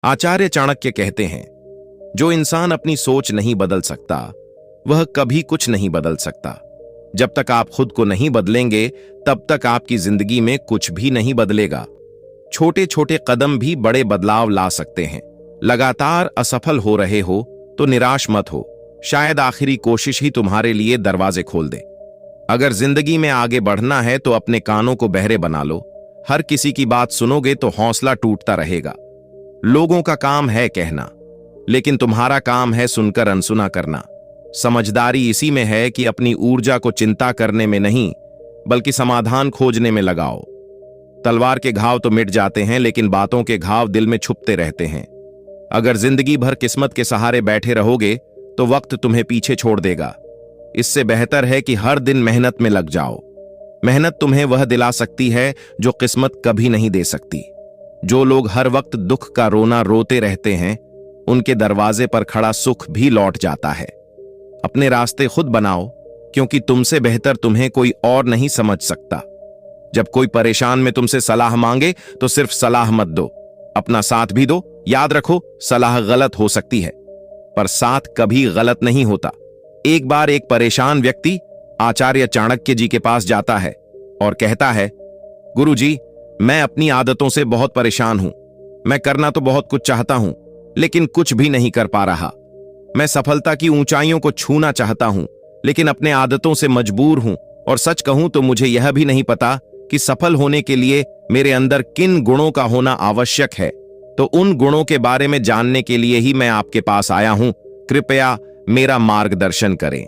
आचार्य चाणक्य कहते हैं, जो इंसान अपनी सोच नहीं बदल सकता वह कभी कुछ नहीं बदल सकता। जब तक आप खुद को नहीं बदलेंगे तब तक आपकी जिंदगी में कुछ भी नहीं बदलेगा। छोटे छोटे कदम भी बड़े बदलाव ला सकते हैं। लगातार असफल हो रहे हो तो निराश मत हो, शायद आखिरी कोशिश ही तुम्हारे लिए दरवाजे खोल दे। अगर जिंदगी में आगे बढ़ना है तो अपने कानों को बहरे बना लो। हर किसी की बात सुनोगे तो हौसला टूटता रहेगा। लोगों का काम है कहना, लेकिन तुम्हारा काम है सुनकर अनसुना करना। समझदारी इसी में है कि अपनी ऊर्जा को चिंता करने में नहीं बल्कि समाधान खोजने में लगाओ। तलवार के घाव तो मिट जाते हैं, लेकिन बातों के घाव दिल में छुपते रहते हैं। अगर जिंदगी भर किस्मत के सहारे बैठे रहोगे तो वक्त तुम्हें पीछे छोड़ देगा। इससे बेहतर है कि हर दिन मेहनत में लग जाओ। मेहनत तुम्हें वह दिला सकती है जो किस्मत कभी नहीं दे सकती। जो लोग हर वक्त दुख का रोना रोते रहते हैं, उनके दरवाजे पर खड़ा सुख भी लौट जाता है। अपने रास्ते खुद बनाओ, क्योंकि तुमसे बेहतर तुम्हें कोई और नहीं समझ सकता। जब कोई परेशान में तुमसे सलाह मांगे तो सिर्फ सलाह मत दो, अपना साथ भी दो। याद रखो, सलाह गलत हो सकती है पर साथ कभी गलत नहीं होता। एक बार एक परेशान व्यक्ति आचार्य चाणक्य जी के पास जाता है और कहता है, गुरुजी, मैं अपनी आदतों से बहुत परेशान हूं। मैं करना तो बहुत कुछ चाहता हूं, लेकिन कुछ भी नहीं कर पा रहा। मैं सफलता की ऊंचाइयों को छूना चाहता हूं, लेकिन अपने आदतों से मजबूर हूं। और सच कहूं तो मुझे यह भी नहीं पता कि सफल होने के लिए मेरे अंदर किन गुणों का होना आवश्यक है। तो उन गुणों के बारे में जानने के लिए ही मैं आपके पास आया हूं। कृपया मेरा मार्गदर्शन करें।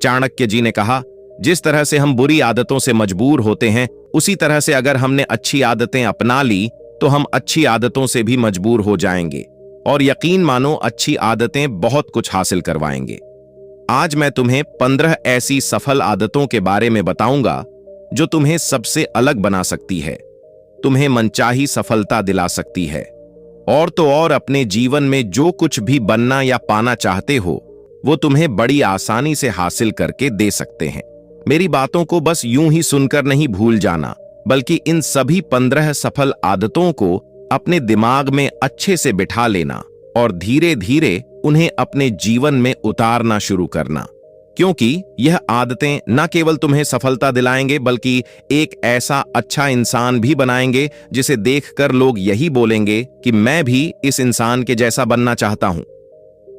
चाणक्य जी ने कहा, जिस तरह से हम बुरी आदतों से मजबूर होते हैं, उसी तरह से अगर हमने अच्छी आदतें अपना ली तो हम अच्छी आदतों से भी मजबूर हो जाएंगे। और यकीन मानो, अच्छी आदतें बहुत कुछ हासिल करवाएंगे। आज मैं तुम्हें 15 ऐसी सफल आदतों के बारे में बताऊंगा जो तुम्हें सबसे अलग बना सकती है, तुम्हें मनचाही सफलता दिला सकती है, और तो और अपने जीवन में जो कुछ भी बनना या पाना चाहते हो वो तुम्हें बड़ी आसानी से हासिल करके दे सकते हैं। मेरी बातों को बस यूं ही सुनकर नहीं भूल जाना, बल्कि इन सभी 15 सफल आदतों को अपने दिमाग में अच्छे से बिठा लेना और धीरे धीरे उन्हें अपने जीवन में उतारना शुरू करना। क्योंकि यह आदतें न केवल तुम्हें सफलता दिलाएंगे बल्कि एक ऐसा अच्छा इंसान भी बनाएंगे जिसे देखकर लोग यही बोलेंगे कि मैं भी इस इंसान के जैसा बनना चाहता हूं।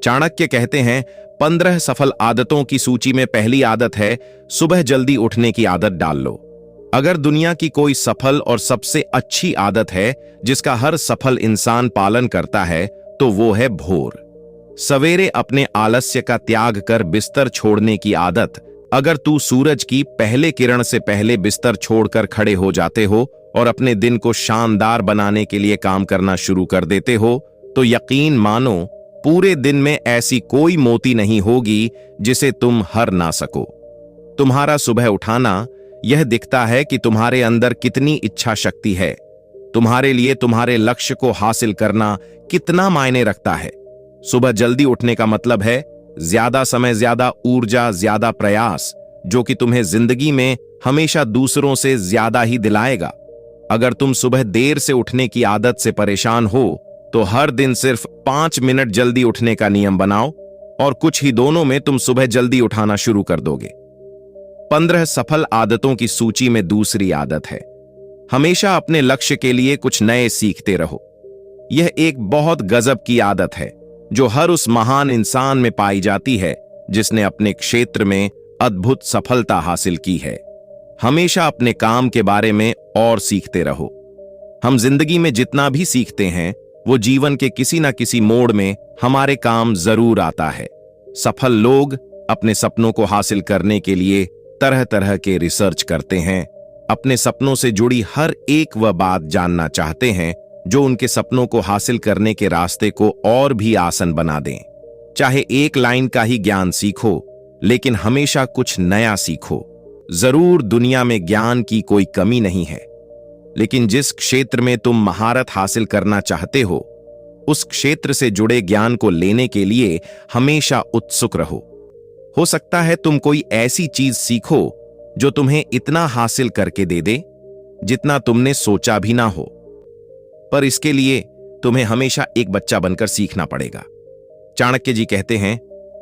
चाणक्य कहते हैं, 15 सफल आदतों की सूची में पहली आदत है, सुबह जल्दी उठने की आदत डाल लो। अगर दुनिया की कोई सफल और सबसे अच्छी आदत है जिसका हर सफल इंसान पालन करता है तो वो है भोर। सवेरे अपने आलस्य का त्याग कर बिस्तर छोड़ने की आदत। अगर तू सूरज की पहले किरण से पहले बिस्तर छोड़कर खड़े हो जाते हो और अपने दिन को शानदार बनाने के लिए काम करना शुरू कर देते हो तो यकीन मानो, पूरे दिन में ऐसी कोई मोती नहीं होगी जिसे तुम हर ना सको। तुम्हारा सुबह उठाना यह दिखता है कि तुम्हारे अंदर कितनी इच्छा शक्ति है। तुम्हारे लिए तुम्हारे लक्ष्य को हासिल करना कितना मायने रखता है। सुबह जल्दी उठने का मतलब है ज्यादा समय, ज्यादा ऊर्जा, ज्यादा प्रयास, जो कि तुम्हें जिंदगी में हमेशा दूसरों से ज्यादा ही दिलाएगा। अगर तुम सुबह देर से उठने की आदत से परेशान हो तो हर दिन सिर्फ 5 मिनट जल्दी उठने का नियम बनाओ और कुछ ही दोनों में तुम सुबह जल्दी उठाना शुरू कर दोगे। 15 सफल आदतों की सूची में दूसरी आदत है, हमेशा अपने लक्ष्य के लिए कुछ नए सीखते रहो। यह एक बहुत गजब की आदत है जो हर उस महान इंसान में पाई जाती है जिसने अपने क्षेत्र में अद्भुत सफलता हासिल की है। हमेशा अपने काम के बारे में और सीखते रहो। हम जिंदगी में जितना भी सीखते हैं वो जीवन के किसी न किसी मोड़ में हमारे काम जरूर आता है। सफल लोग अपने सपनों को हासिल करने के लिए तरह तरह के रिसर्च करते हैं। अपने सपनों से जुड़ी हर एक वह बात जानना चाहते हैं जो उनके सपनों को हासिल करने के रास्ते को और भी आसान बना दें। चाहे एक लाइन का ही ज्ञान सीखो, लेकिन हमेशा कुछ नया सीखो। जरूर दुनिया में ज्ञान की कोई कमी नहीं है, लेकिन जिस क्षेत्र में तुम महारत हासिल करना चाहते हो उस क्षेत्र से जुड़े ज्ञान को लेने के लिए हमेशा उत्सुक रहो। हो सकता है तुम कोई ऐसी चीज सीखो जो तुम्हें इतना हासिल करके दे दे जितना तुमने सोचा भी ना हो, पर इसके लिए तुम्हें हमेशा एक बच्चा बनकर सीखना पड़ेगा। चाणक्य जी कहते हैं,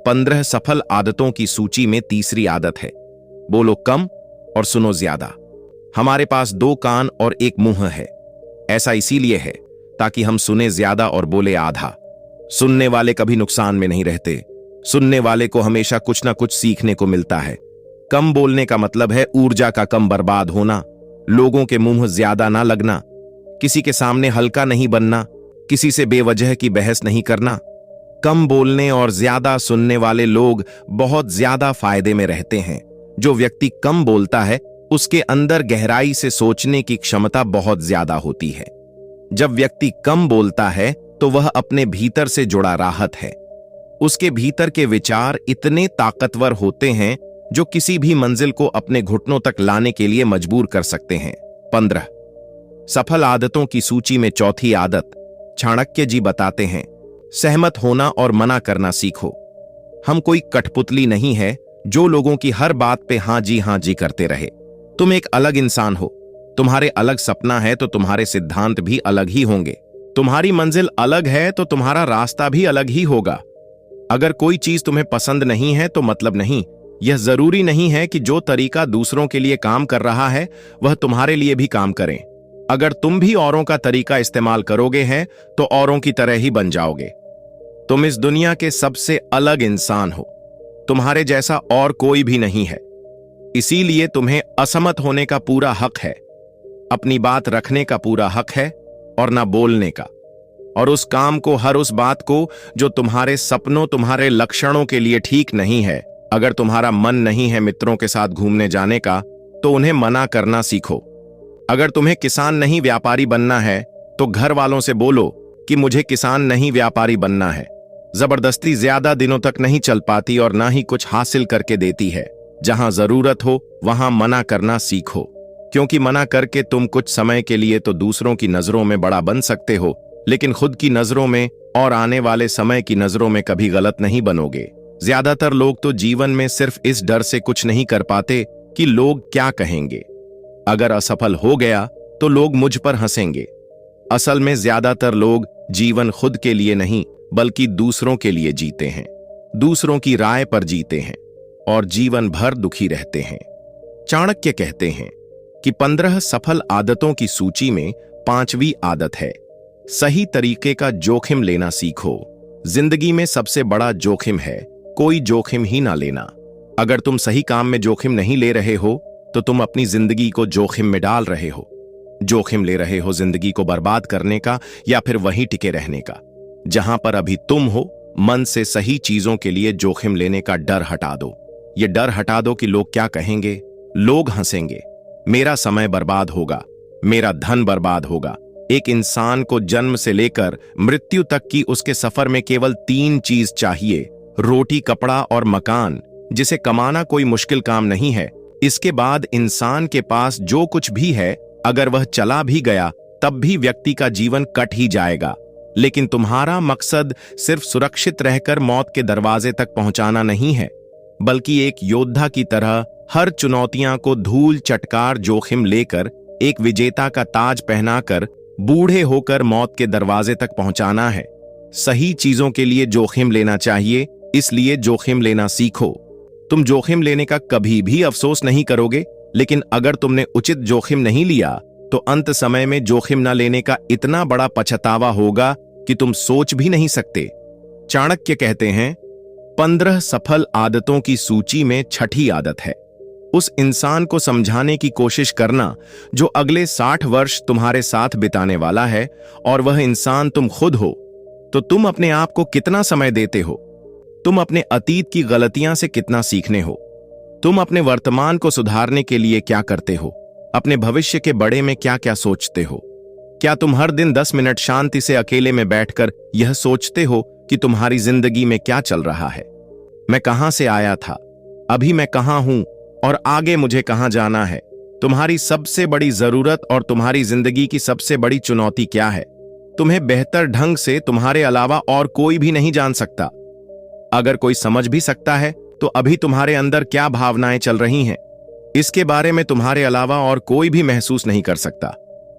15 सफल आदतों की सूची में तीसरी आदत है, बोलो कम और सुनो ज्यादा। हमारे पास 2 कान और 1 मुंह है। ऐसा इसीलिए है ताकि हम सुने ज्यादा और बोले आधा। सुनने वाले कभी नुकसान में नहीं रहते। सुनने वाले को हमेशा कुछ ना कुछ सीखने को मिलता है। कम बोलने का मतलब है ऊर्जा का कम बर्बाद होना, लोगों के मुंह ज्यादा ना लगना, किसी के सामने हल्का नहीं बनना, किसी से बेवजह की बहस नहीं करना। कम बोलने और ज्यादा सुनने वाले लोग बहुत ज्यादा फायदे में रहते हैं। जो व्यक्ति कम बोलता है उसके अंदर गहराई से सोचने की क्षमता बहुत ज्यादा होती है। जब व्यक्ति कम बोलता है तो वह अपने भीतर से जुड़ा राहत है। उसके भीतर के विचार इतने ताकतवर होते हैं जो किसी भी मंजिल को अपने घुटनों तक लाने के लिए मजबूर कर सकते हैं। 15 सफल आदतों की सूची में चौथी आदत, चाणक्य जी बताते हैं, सहमत होना और मना करना सीखो। हम कोई कठपुतली नहीं है जो लोगों की हर बात पे हाँ जी करते रहे। तुम एक अलग इंसान हो। तुम्हारे अलग सपना है तो तुम्हारे सिद्धांत भी अलग ही होंगे। तुम्हारी मंजिल अलग है तो तुम्हारा रास्ता भी अलग ही होगा। अगर कोई चीज तुम्हें पसंद नहीं है तो मतलब नहीं। यह जरूरी नहीं है कि जो तरीका दूसरों के लिए काम कर रहा है वह तुम्हारे लिए भी काम करें। अगर तुम भी औरों का तरीका इस्तेमाल करोगे हैं तो औरों की तरह ही बन जाओगे। तुम इस दुनिया के सबसे अलग इंसान हो। तुम्हारे जैसा और कोई भी नहीं है। इसीलिए तुम्हें असहमत होने का पूरा हक है, अपनी बात रखने का पूरा हक है और ना बोलने का। और उस काम को, हर उस बात को जो तुम्हारे सपनों, तुम्हारे लक्षणों के लिए ठीक नहीं है। अगर तुम्हारा मन नहीं है मित्रों के साथ घूमने जाने का तो उन्हें मना करना सीखो। अगर तुम्हें किसान नहीं व्यापारी बनना है तो घर वालों से बोलो कि मुझे किसान नहीं व्यापारी बनना है। जबरदस्ती ज्यादा दिनों तक नहीं चल पाती और ना ही कुछ हासिल करके देती है। जहां जरूरत हो वहां मना करना सीखो, क्योंकि मना करके तुम कुछ समय के लिए तो दूसरों की नजरों में बड़ा बन सकते हो, लेकिन खुद की नजरों में और आने वाले समय की नजरों में कभी गलत नहीं बनोगे। ज्यादातर लोग तो जीवन में सिर्फ इस डर से कुछ नहीं कर पाते कि लोग क्या कहेंगे। अगर असफल हो गया तो लोग मुझ पर हंसेंगे। असल में ज्यादातर लोग जीवन खुद के लिए नहीं बल्कि दूसरों के लिए जीते हैं, दूसरों की राय पर जीते हैं और जीवन भर दुखी रहते हैं। चाणक्य कहते हैं कि 15 सफल आदतों की सूची में 5वीं आदत है, सही तरीके का जोखिम लेना सीखो। जिंदगी में सबसे बड़ा जोखिम है कोई जोखिम ही ना लेना। अगर तुम सही काम में जोखिम नहीं ले रहे हो तो तुम अपनी जिंदगी को जोखिम में डाल रहे हो। जोखिम ले रहे हो जिंदगी को बर्बाद करने का या फिर वहीं टिके रहने का जहां पर अभी तुम हो। मन से सही चीजों के लिए जोखिम लेने का डर हटा दो। ये डर हटा दो कि लोग क्या कहेंगे, लोग हंसेंगे, मेरा समय बर्बाद होगा, मेरा धन बर्बाद होगा। एक इंसान को जन्म से लेकर मृत्यु तक की उसके सफर में केवल 3 चीज चाहिए, रोटी, कपड़ा और मकान, जिसे कमाना कोई मुश्किल काम नहीं है। इसके बाद इंसान के पास जो कुछ भी है, अगर वह चला भी गया तब भी व्यक्ति का जीवन कट ही जाएगा। लेकिन तुम्हारा मकसद सिर्फ सुरक्षित रहकर मौत के दरवाजे तक पहुंचाना नहीं है, बल्कि एक योद्धा की तरह हर चुनौतियां को धूल चटकार जोखिम लेकर एक विजेता का ताज पहनाकर बूढ़े होकर मौत के दरवाजे तक पहुंचाना है। सही चीजों के लिए जोखिम लेना चाहिए, इसलिए जोखिम लेना सीखो। तुम जोखिम लेने का कभी भी अफसोस नहीं करोगे, लेकिन अगर तुमने उचित जोखिम नहीं लिया तो अंत समय में जोखिम न लेने का इतना बड़ा पछतावा होगा कि तुम सोच भी नहीं सकते। चाणक्य कहते हैं 15 सफल आदतों की सूची में 6ठी आदत है, उस इंसान को समझाने की कोशिश करना जो अगले 60 वर्ष तुम्हारे साथ बिताने वाला है, और वह इंसान तुम खुद हो। तो तुम अपने आप को कितना समय देते हो? तुम अपने अतीत की गलतियां से कितना सीखने हो? तुम अपने वर्तमान को सुधारने के लिए क्या करते हो? अपने भविष्य के बारे में क्या क्या सोचते हो? क्या तुम हर दिन 10 मिनट शांति से अकेले में बैठकर यह सोचते हो कि तुम्हारी जिंदगी में क्या चल रहा है? मैं कहां से आया था, अभी मैं कहां हूं और आगे मुझे कहां जाना है? तुम्हारी सबसे बड़ी जरूरत और तुम्हारी जिंदगी की सबसे बड़ी चुनौती क्या है? तुम्हें बेहतर ढंग से तुम्हारे अलावा और कोई भी नहीं जान सकता। अगर कोई समझ भी सकता है तो अभी तुम्हारे अंदर क्या भावनाएं चल रही हैं, इसके बारे में तुम्हारे अलावा और कोई भी महसूस नहीं कर सकता।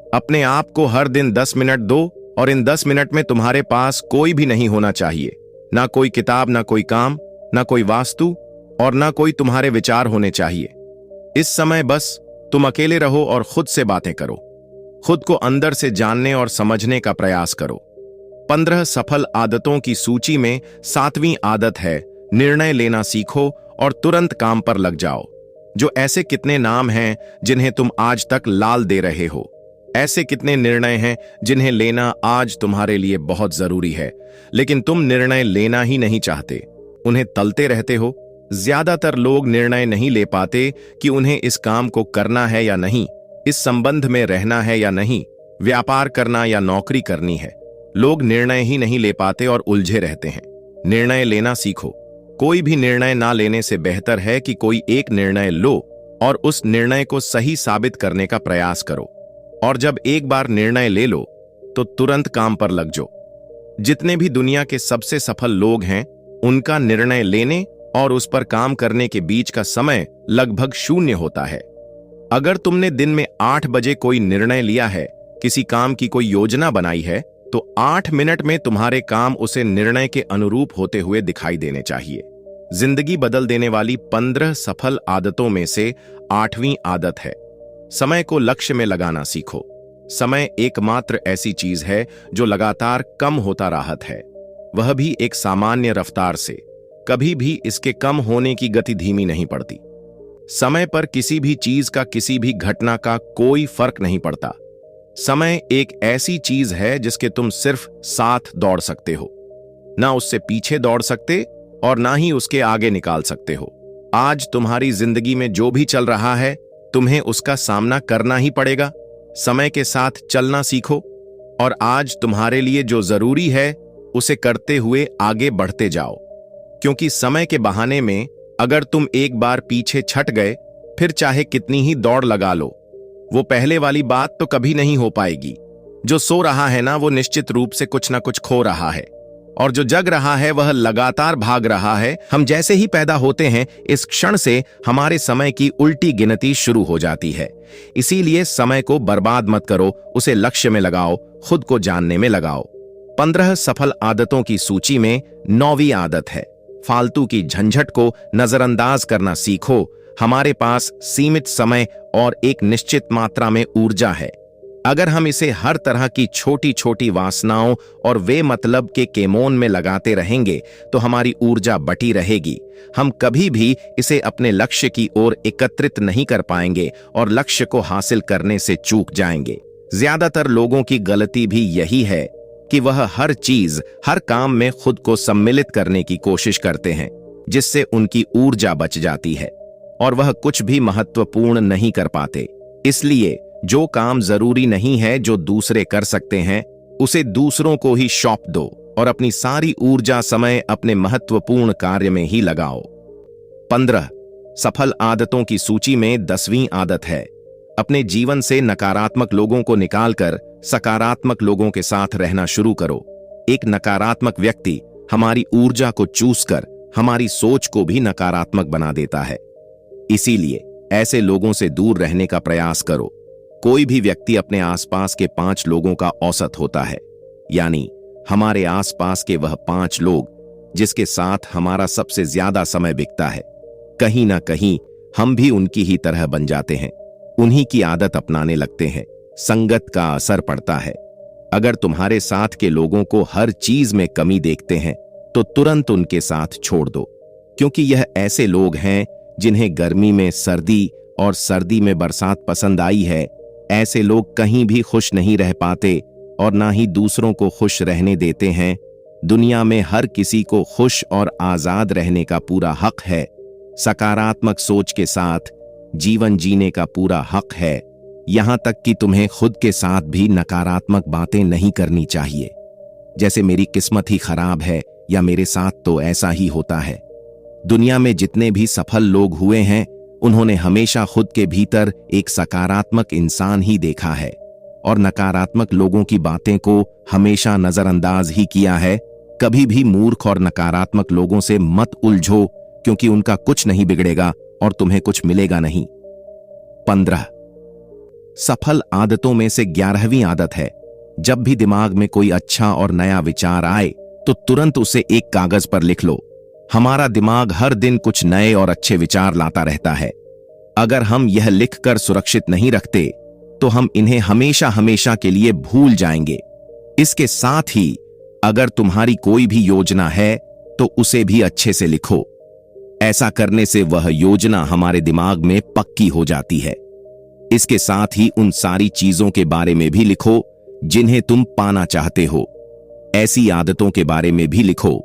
अपने आप को हर दिन 10 मिनट दो और इन 10 मिनट में तुम्हारे पास कोई भी नहीं होना चाहिए, ना कोई किताब, ना कोई काम, ना कोई वास्तु और ना कोई तुम्हारे विचार होने चाहिए। इस समय बस तुम अकेले रहो और खुद से बातें करो। खुद को अंदर से जानने और समझने का प्रयास करो। 15 सफल आदतों की सूची में 7वीं आदत है निर्णय लेना सीखो और तुरंत काम पर लग जाओ। जो ऐसे कितने नाम हैं जिन्हें तुम आज तक लाल दे रहे हो? ऐसे कितने निर्णय हैं जिन्हें लेना आज तुम्हारे लिए बहुत जरूरी है, लेकिन तुम निर्णय लेना ही नहीं चाहते, उन्हें तलते रहते हो। ज्यादातर लोग निर्णय नहीं ले पाते कि उन्हें इस काम को करना है या नहीं, इस संबंध में रहना है या नहीं, व्यापार करना या नौकरी करनी है। लोग निर्णय ही नहीं ले पाते और उलझे रहते हैं। निर्णय लेना सीखो। कोई भी निर्णय ना लेने से बेहतर है कि कोई एक निर्णय लो और उस निर्णय को सही साबित करने का प्रयास करो। और जब एक बार निर्णय ले लो तो तुरंत काम पर लग जाओ। जितने भी दुनिया के सबसे सफल लोग हैं, उनका निर्णय लेने और उस पर काम करने के बीच का समय लगभग 0 होता है। अगर तुमने दिन में 8 बजे कोई निर्णय लिया है, किसी काम की कोई योजना बनाई है, तो 8 मिनट में तुम्हारे काम उसे निर्णय के अनुरूप होते हुए दिखाई देने चाहिए। जिंदगी बदल देने वाली 15 सफल आदतों में से 8वीं आदत है समय को लक्ष्य में लगाना सीखो। समय एकमात्र ऐसी चीज है जो लगातार कम होता राहत है, वह भी एक सामान्य रफ्तार से। कभी भी इसके कम होने की गति धीमी नहीं पड़ती। समय पर किसी भी चीज का, किसी भी घटना का कोई फर्क नहीं पड़ता। समय एक ऐसी चीज है जिसके तुम सिर्फ साथ दौड़ सकते हो, ना उससे पीछे दौड़ सकते और ना ही उसके आगे निकाल सकते हो। आज तुम्हारी जिंदगी में जो भी चल रहा है, तुम्हें उसका सामना करना ही पड़ेगा। समय के साथ चलना सीखो और आज तुम्हारे लिए जो जरूरी है उसे करते हुए आगे बढ़ते जाओ, क्योंकि समय के बहाने में अगर तुम एक बार पीछे छट गए, फिर चाहे कितनी ही दौड़ लगा लो, वो पहले वाली बात तो कभी नहीं हो पाएगी। जो सो रहा है ना, वो निश्चित रूप से कुछ ना कुछ खो रहा है, और जो जग रहा है वह लगातार भाग रहा है। हम जैसे ही पैदा होते हैं, इस क्षण से हमारे समय की उल्टी गिनती शुरू हो जाती है। इसीलिए समय को बर्बाद मत करो, उसे लक्ष्य में लगाओ, खुद को जानने में लगाओ। 15 सफल आदतों की सूची में 9वीं आदत है फालतू की झंझट को नजरअंदाज करना सीखो। हमारे पास सीमित समय और एक निश्चित मात्रा में ऊर्जा है। अगर हम इसे हर तरह की छोटी छोटी वासनाओं और वे मतलब के केमोन में लगाते रहेंगे तो हमारी ऊर्जा बटी रहेगी। हम कभी भी इसे अपने लक्ष्य की ओर एकत्रित नहीं कर पाएंगे और लक्ष्य को हासिल करने से चूक जाएंगे। ज्यादातर लोगों की गलती भी यही है कि वह हर चीज, हर काम में खुद को सम्मिलित करने की कोशिश करते हैं, जिससे उनकी ऊर्जा बच जाती है और वह कुछ भी महत्वपूर्ण नहीं कर पाते। इसलिए जो काम जरूरी नहीं है, जो दूसरे कर सकते हैं, उसे दूसरों को ही सौंप दो और अपनी सारी ऊर्जा, समय अपने महत्वपूर्ण कार्य में ही लगाओ। 15 सफल आदतों की सूची में 10वीं आदत है अपने जीवन से नकारात्मक लोगों को निकालकर सकारात्मक लोगों के साथ रहना शुरू करो। एक नकारात्मक व्यक्ति हमारी ऊर्जा को चूसकर हमारी सोच को भी नकारात्मक बना देता है। इसीलिए ऐसे लोगों से दूर रहने का प्रयास करो। कोई भी व्यक्ति अपने आसपास के 5 लोगों का औसत होता है, यानी हमारे आसपास के वह 5 लोग जिसके साथ हमारा सबसे ज्यादा समय बीतता है। कहीं ना कहीं हम भी उनकी ही तरह बन जाते हैं, उन्हीं की आदत अपनाने लगते हैं। संगत का असर पड़ता है। अगर तुम्हारे साथ के लोगों को हर चीज में कमी देखते हैं तो तुरंत उनके साथ छोड़ दो, क्योंकि यह ऐसे लोग हैं जिन्हें गर्मी में सर्दी और सर्दी में बरसात पसंद आई है। ऐसे लोग कहीं भी खुश नहीं रह पाते और ना ही दूसरों को खुश रहने देते हैं। दुनिया में हर किसी को खुश और आजाद रहने का पूरा हक है। सकारात्मक सोच के साथ जीवन जीने का पूरा हक है। यहां तक कि तुम्हें खुद के साथ भी नकारात्मक बातें नहीं करनी चाहिए, जैसे मेरी किस्मत ही खराब है या मेरे साथ तो ऐसा ही होता है। दुनिया में जितने भी सफल लोग हुए हैं, उन्होंने हमेशा खुद के भीतर एक सकारात्मक इंसान ही देखा है और नकारात्मक लोगों की बातें को हमेशा नजरअंदाज ही किया है। कभी भी मूर्ख और नकारात्मक लोगों से मत उलझो, क्योंकि उनका कुछ नहीं बिगड़ेगा और तुम्हें कुछ मिलेगा नहीं। 15 सफल आदतों में से 11वीं आदत है जब भी दिमाग में कोई अच्छा और नया विचार आए तो तुरंत उसे एक कागज पर लिख लो। हमारा दिमाग हर दिन कुछ नए और अच्छे विचार लाता रहता है। अगर हम यह लिखकर सुरक्षित नहीं रखते तो हम इन्हें हमेशा हमेशा के लिए भूल जाएंगे। इसके साथ ही अगर तुम्हारी कोई भी योजना है तो उसे भी अच्छे से लिखो। ऐसा करने से वह योजना हमारे दिमाग में पक्की हो जाती है। इसके साथ ही उन सारी चीजों के बारे में भी लिखो जिन्हें तुम पाना चाहते हो। ऐसी आदतों के बारे में भी लिखो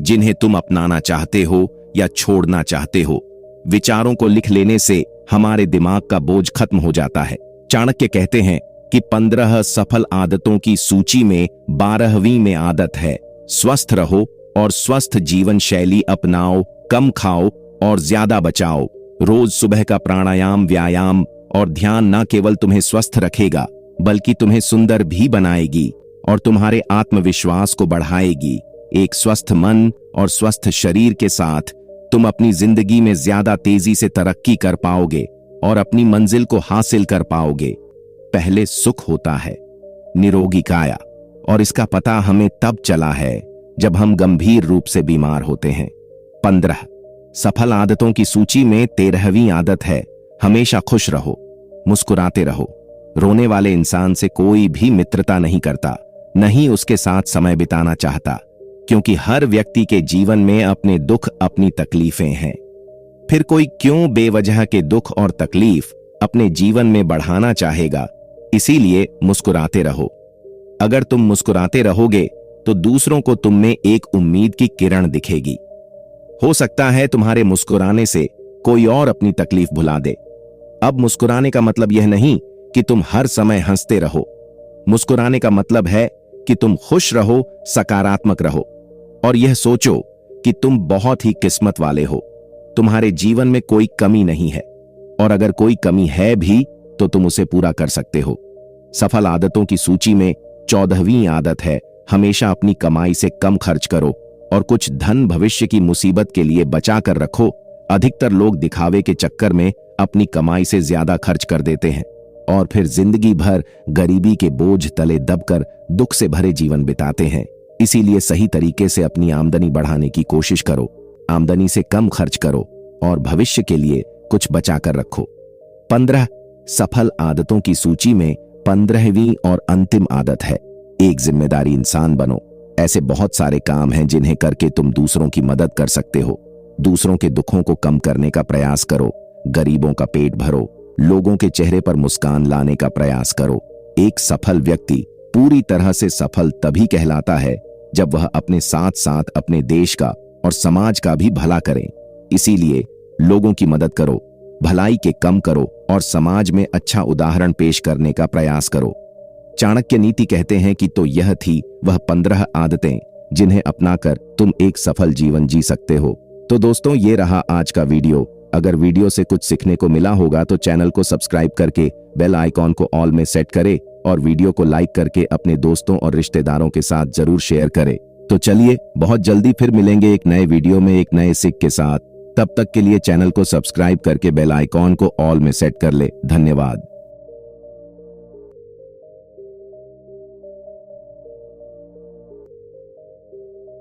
जिन्हें तुम अपनाना चाहते हो या छोड़ना चाहते हो। विचारों को लिख लेने से हमारे दिमाग का बोझ खत्म हो जाता है। चाणक्य कहते हैं कि 15 सफल आदतों की सूची में 12वीं में आदत है स्वस्थ रहो और स्वस्थ जीवन शैली अपनाओ, कम खाओ और ज्यादा बचाओ। रोज सुबह का प्राणायाम, व्यायाम और ध्यान न केवल तुम्हें स्वस्थ रखेगा बल्कि तुम्हें सुंदर भी बनाएगी और तुम्हारे आत्मविश्वास को बढ़ाएगी। एक स्वस्थ मन और स्वस्थ शरीर के साथ तुम अपनी जिंदगी में ज्यादा तेजी से तरक्की कर पाओगे और अपनी मंजिल को हासिल कर पाओगे। पहले सुख होता है निरोगी काया, और इसका पता हमें तब चला है जब हम गंभीर रूप से बीमार होते हैं। 15 सफल आदतों की सूची में 13वीं आदत है हमेशा खुश रहो, मुस्कुराते रहो। रोने वाले इंसान से कोई भी मित्रता नहीं करता, नहीं उसके साथ समय बिताना चाहता, क्योंकि हर व्यक्ति के जीवन में अपने दुख, अपनी तकलीफें हैं। फिर कोई क्यों बेवजह के दुख और तकलीफ अपने जीवन में बढ़ाना चाहेगा? इसीलिए मुस्कुराते रहो। अगर तुम मुस्कुराते रहोगे तो दूसरों को तुम में एक उम्मीद की किरण दिखेगी। हो सकता है तुम्हारे मुस्कुराने से कोई और अपनी तकलीफ भुला दे। अब मुस्कुराने का मतलब यह नहीं कि तुम हर समय हंसते रहो। मुस्कुराने का मतलब है कि तुम खुश रहो, सकारात्मक रहो और यह सोचो कि तुम बहुत ही किस्मत वाले हो। तुम्हारे जीवन में कोई कमी नहीं है और अगर कोई कमी है भी तो तुम उसे पूरा कर सकते हो। सफल आदतों की सूची में 14वीं आदत है हमेशा अपनी कमाई से कम खर्च करो और कुछ धन भविष्य की मुसीबत के लिए बचा कर रखो। अधिकतर लोग दिखावे के चक्कर में अपनी कमाई से ज्यादा खर्च कर देते हैं और फिर जिंदगी भर गरीबी के बोझ तले दबकर दुख से भरे जीवन बिताते हैं। इसीलिए सही तरीके से अपनी आमदनी बढ़ाने की कोशिश करो, आमदनी से कम खर्च करो और भविष्य के लिए कुछ बचा कर रखो। 15 सफल आदतों की सूची में 15वीं और अंतिम आदत है एक जिम्मेदारी इंसान बनो। ऐसे बहुत सारे काम हैं जिन्हें करके तुम दूसरों की मदद कर सकते हो। दूसरों के दुखों को कम करने का प्रयास करो, गरीबों का पेट भरो, लोगों के चेहरे पर मुस्कान लाने का प्रयास करो। एक सफल व्यक्ति पूरी तरह से सफल तभी कहलाता है जब वह अपने साथ साथ अपने देश का और समाज का भी भला करे। इसीलिए लोगों की मदद करो, भलाई के कम करो और समाज में अच्छा उदाहरण पेश करने का प्रयास करो। चाणक्य नीति कहते हैं कि तो यह थी वह 15 आदतें जिन्हें अपनाकर तुम एक सफल जीवन जी सकते हो। तो दोस्तों, ये रहा आज का वीडियो। अगर वीडियो से कुछ सीखने को मिला होगा तो चैनल को सब्सक्राइब करके बेल आइकॉन को ऑल में सेट करें और वीडियो को लाइक करके अपने दोस्तों और रिश्तेदारों के साथ जरूर शेयर करें। तो चलिए, बहुत जल्दी फिर मिलेंगे एक नए वीडियो में एक नए सीख के साथ। तब तक के लिए चैनल को सब्सक्राइब करके बेल आइकॉन को ऑल में सेट कर ले। धन्यवाद।